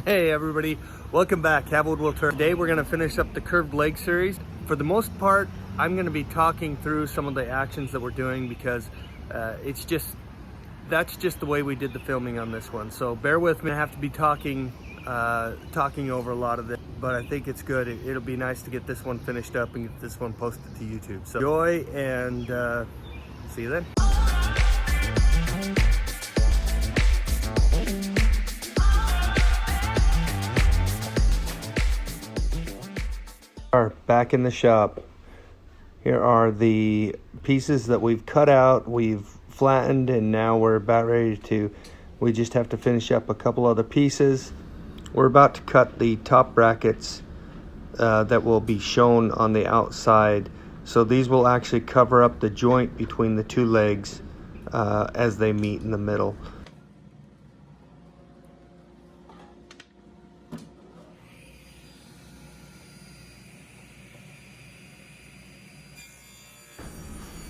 Hey everybody, welcome back. Have Wood Will Turn. Today we're going to finish up the curved leg series. For the most part, I'm going to be talking through some of the actions that we're doing because that's just the way we did the filming on this one. So bear with me. I have to be talking over a lot of this, but I think it's good. It'll be nice to get this one finished up and get this one posted to YouTube. So enjoy and see you then. Are back in the shop. Here are the pieces that we've cut out, we've flattened, and now we're about ready to, we just have to finish up a couple other pieces. We're about to cut the top brackets that will be shown on the outside. So these will actually cover up the joint between the two legs as they meet in the middle.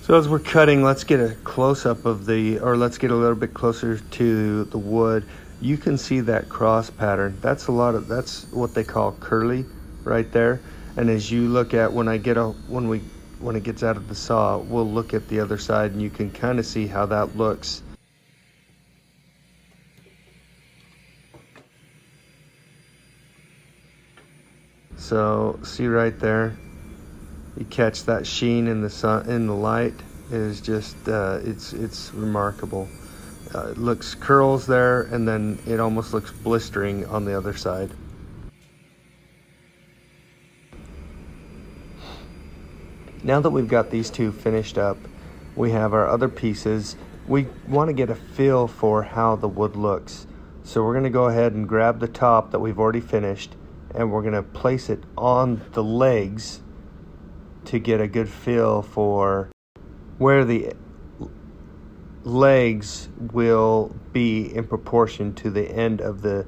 So as we're cutting, let's get a close-up of let's get a little bit closer to the wood. You can see that cross pattern. That's what they call curly right there. And as you look at, when it gets out of the saw, we'll look at the other side and you can kind of see how that looks. So see right there, you catch that sheen in the sun, in the light. It is just it's remarkable. It looks curls there, and then it almost looks blistering on the other side. Now that we've got these two finished up, we have our other pieces. We want to get a feel for how the wood looks. So we're going to go ahead and grab the top that we've already finished, and we're going to place it on the legs to get a good feel for where the legs will be in proportion to the end of the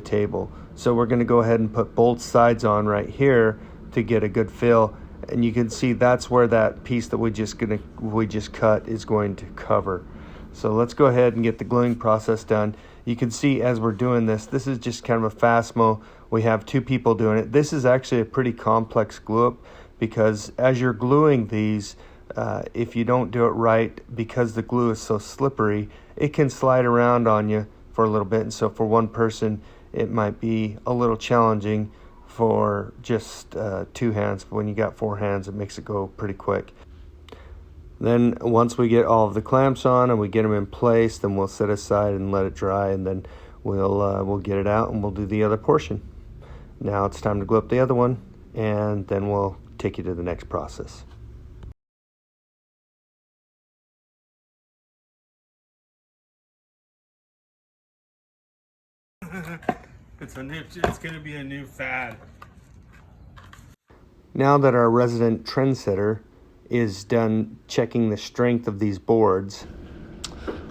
table. So we're going to go ahead and put both sides on right here to get a good feel, and you can see that's where that piece that we just cut is going to cover. So let's go ahead and get the gluing process done. You can see as we're doing this is just kind of a fast mo. We have two people doing it. This is actually a pretty complex glue up, because as you're gluing these, if you don't do it right, because the glue is so slippery, it can slide around on you for a little bit. And so for one person, it might be a little challenging for just 2 hands. But when you got 4 hands, it makes it go pretty quick. Then once we get all of the clamps on and we get them in place, then we'll set aside and let it dry, and then we'll get it out and we'll do the other portion. Now it's time to glue up the other one, and then we'll take you to the next process. It's going to be a new fad. Now that our resident trendsetter is done checking the strength of these boards,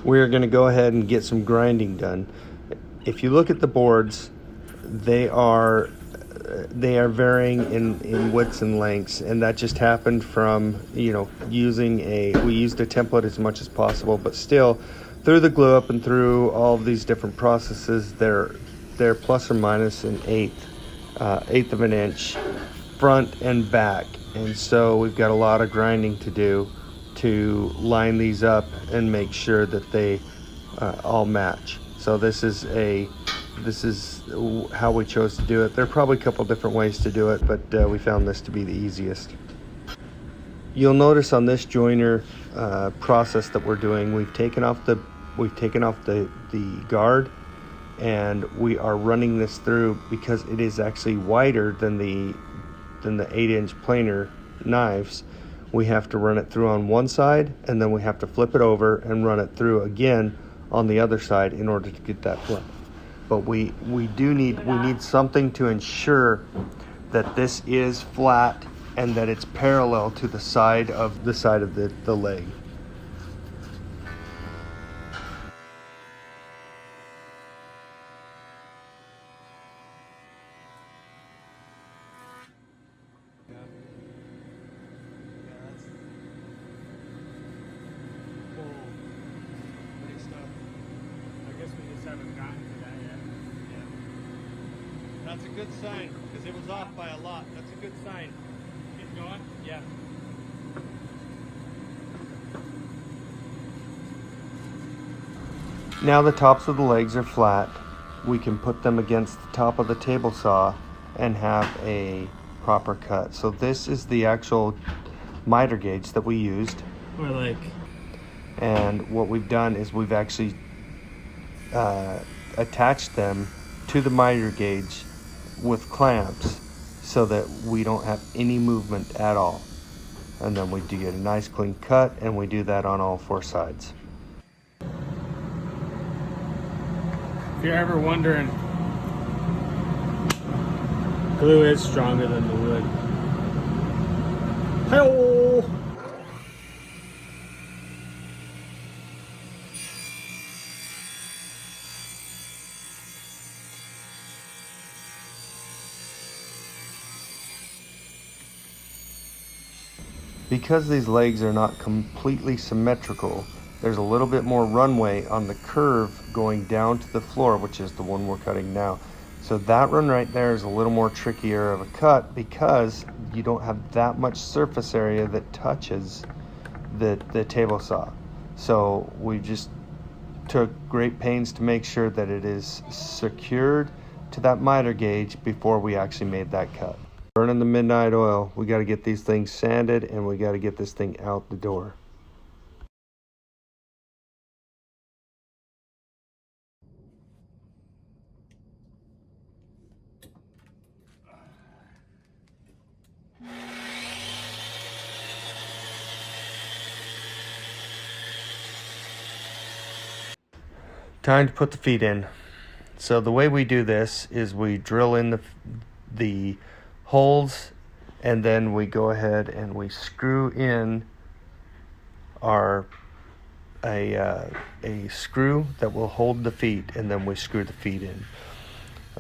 we're going to go ahead and get some grinding done. If you look at the boards, they are varying in widths and lengths, and that just happened from we used a template as much as possible, but still through the glue up and through all of these different processes, they're plus or minus an eighth of an inch front and back. And so we've got a lot of grinding to do to line these up and make sure that they all match. So this is how we chose to do it. There are probably a couple different ways to do it, but we found this to be the easiest. You'll notice on this joiner process that we're doing, we've taken off the guard, and we are running this through because it is actually wider than the 8-inch planer knives. We have to run it through on one side, and then we have to flip it over and run it through again on the other side in order to get that flip. But we need something to ensure that this is flat and that it's parallel to the side of the leg. I guess we just haven't gotten to that yet. Yeah. That's a good sign, because it was off by a lot. That's a good sign. Keep going. Yeah. Now the tops of the legs are flat. We can put them against the top of the table saw and have a proper cut. So this is the actual miter gauge that we used. Or like, And what we've done is we've actually attached them to the miter gauge with clamps so that we don't have any movement at all. And then we do get a nice clean cut, and we do that on all four sides. if you're ever wondering, glue is stronger than the wood. Hey-oh! Because these legs are not completely symmetrical, there's a little bit more runway on the curve going down to the floor, which is the one we're cutting now. So that run right there is a little more trickier of a cut because you don't have that much surface area that touches the table saw. So we just took great pains to make sure that it is secured to that miter gauge before we actually made that cut. Burning the midnight oil. We got to get these things sanded, and we got to get this thing out the door. Time to put the feet in. So the way we do this is we drill in the holes, and then we go ahead and we screw in a screw that will hold the feet, and then we screw the feet in.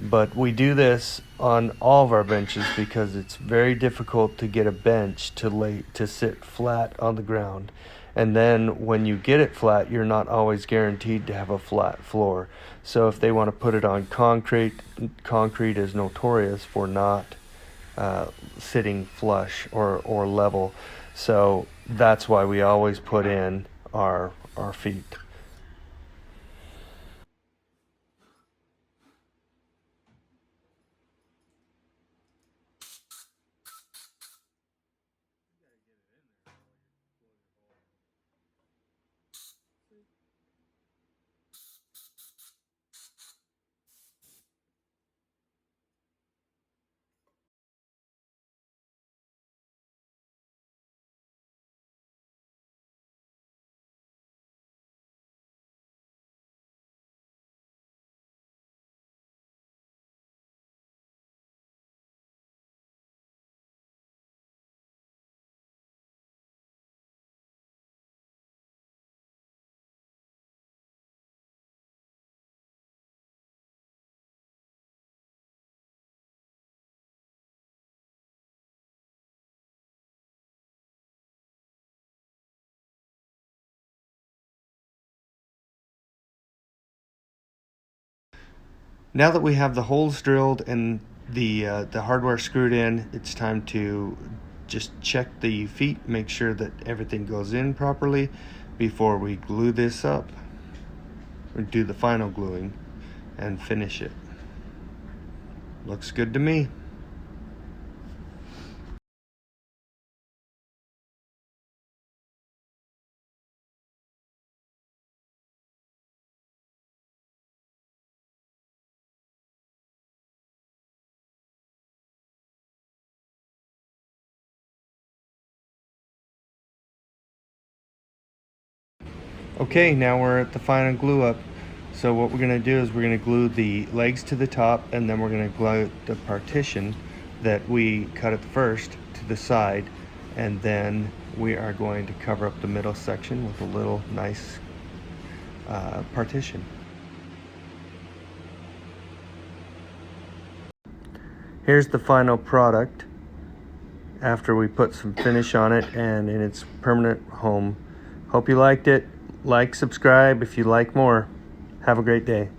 But we do this on all of our benches because it's very difficult to get a bench to sit flat on the ground. And then when you get it flat, you're not always guaranteed to have a flat floor. So if they want to put it on concrete is notorious for not sitting flush or level. So that's why we always put in our feet. Now that we have the holes drilled and the hardware screwed in, it's time to just check the feet, make sure that everything goes in properly before we glue this up or do the final gluing and finish it. Looks good to me. Okay, now we're at the final glue up. So what we're going to do is we're going to glue the legs to the top, and then we're going to glue the partition that we cut at first to the side, and then we are going to cover up the middle section with a little nice partition. Here's the final product after we put some finish on it and in its permanent home. Hope you liked it. Like, subscribe if you like more. Have a great day.